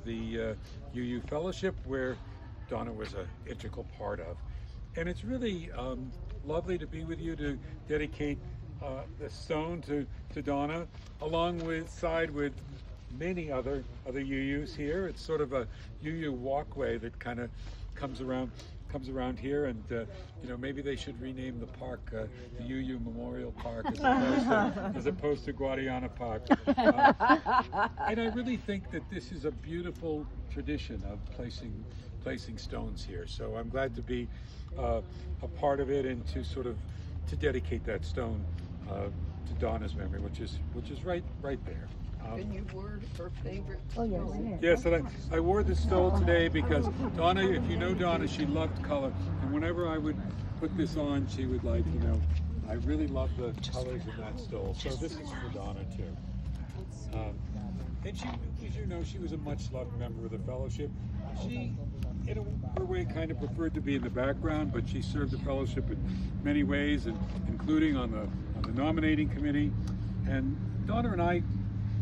the UU Fellowship, where Donna was an integral part of. And it's really lovely to be with you to dedicate the stone to Donna, along with many other UUs here. It's sort of a UU walkway that kind of comes around here, and maybe they should rename the park the UU Memorial Park as opposed to Guadiana Park. And I really think that this is a beautiful tradition of placing stones here. So I'm glad to be a part of it, and to dedicate that stone to Donna's memory, which is right there. And you wore her favorite. Oh, yes. Yes, and I wore this stole today because Donna, if you know Donna, she loved color. And whenever I would put this on, she would I really love the colors in that stole. So this is for Donna too. And she, as you know, she was a much loved member of the fellowship. She, in her way, kind of preferred to be in the background, but she served the fellowship in many ways, and including on the nominating committee. And Donna and I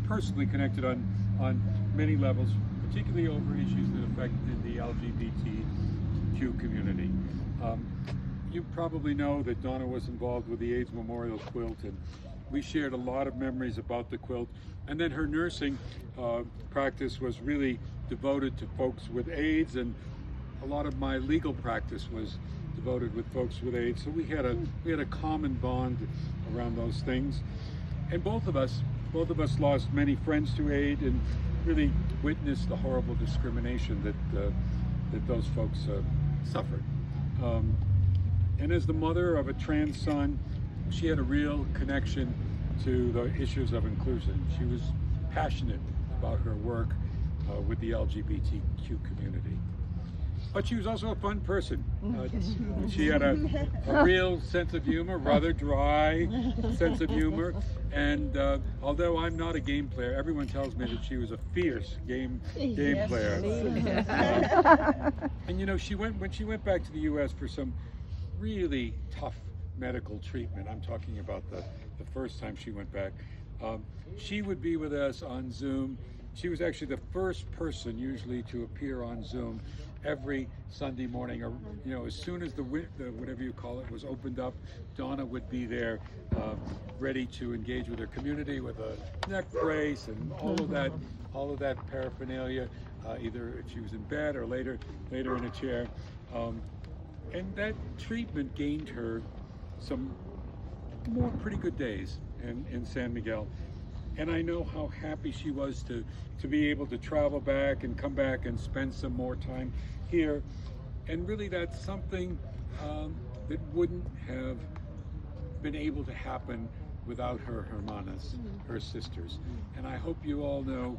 personally connected on many levels, particularly over issues that affected the LGBTQ community. You probably know that Donna was involved with the AIDS Memorial Quilt, and we shared a lot of memories about the quilt. And then her nursing practice was really devoted to folks with AIDS, and a lot of my legal practice was devoted with folks with AIDS. So we had a common bond around those things. And both of us lost many friends to AIDS, and really witnessed the horrible discrimination that those folks suffered. And as the mother of a trans son, she had a real connection to the issues of inclusion. She was passionate about her work with the LGBTQ community. But she was also a fun person. She had a real sense of humor, rather dry sense of humor. And although I'm not a game player, everyone tells me that she was a fierce game player. And when she went back to the U.S. for some really tough medical treatment, I'm talking about the first time she went back, she would be with us on Zoom. She was actually the first person usually to appear on Zoom every Sunday morning, or as soon as the whatever you call it was opened up, Donna would be there, ready to engage with her community with a neck brace and all of that paraphernalia, either if she was in bed or later in a chair. And that treatment gained her some more pretty good days in San Miguel. And I know how happy she was to be able to travel back and come back and spend some more time here. And really that's something that wouldn't have been able to happen without her hermanas, her sisters. And I hope you all know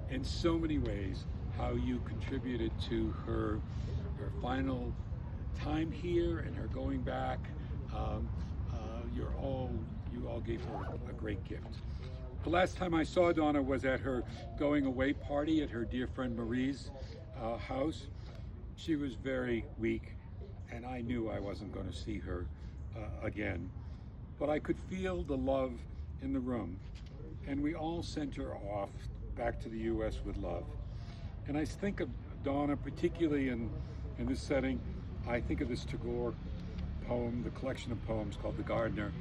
in so many ways how you contributed to her final time here and her going back. You all gave her a great gift. The last time I saw Donna was at her going away party at her dear friend Marie's house. She was very weak, and I knew I wasn't going to see her again. But I could feel the love in the room, and we all sent her off back to the U.S. with love. And I think of Donna, particularly in this setting. I think of this Tagore poem, the collection of poems called The Gardener.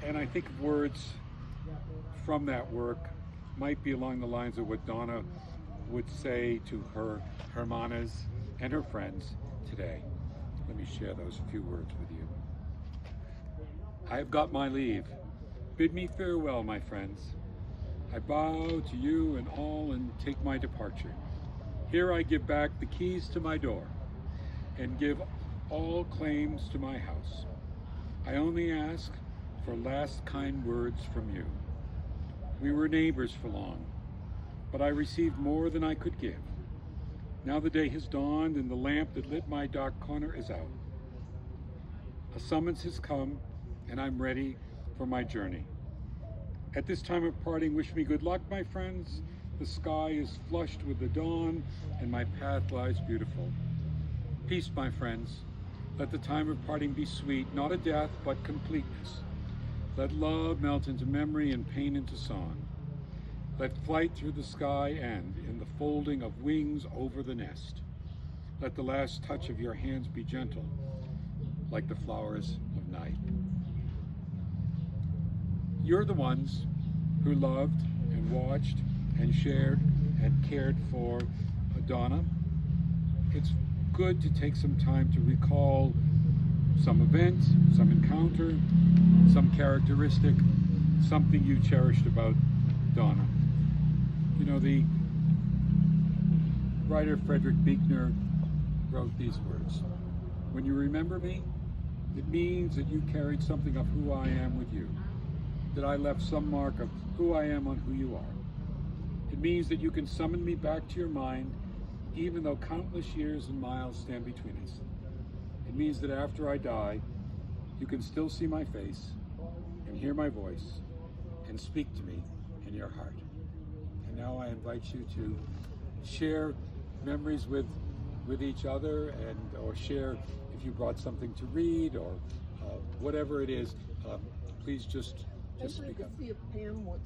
And I think of words from that work might be along the lines of what Donna would say to her hermanas and her friends today. Let me share those few words with you. I have got my leave. Bid me farewell, my friends. I bow to you and all and take my departure. Here I give back the keys to my door and give all claims to my house. I only ask for last kind words from you. We were neighbors for long, but I received more than I could give. Now the day has dawned and the lamp that lit my dark corner is out. A summons has come and I'm ready for my journey. At this time of parting, wish me good luck, my friends. The sky is flushed with the dawn and my path lies beautiful. Peace, my friends. Let the time of parting be sweet, not a death, but completeness. Let love melt into memory and pain into song. Let flight through the sky end in the folding of wings over the nest. Let the last touch of your hands be gentle, like the flowers of night. You're the ones who loved and watched and shared and cared for Donna. It's good to take some time to recall some event, some encounter, some characteristic, something you cherished about Donna. You know, the writer Frederick Buechner wrote these words: "When you remember me, it means that you carried something of who I am with you, that I left some mark of who I am on who you are. It means that you can summon me back to your mind, even though countless years and miles stand between us. It means that after I die, you can still see my face and hear my voice and speak to me in your heart." And now I invite you to share memories with each other, and or share if you brought something to read, or whatever it is. Please just I'd speak like to up. see if Pam wants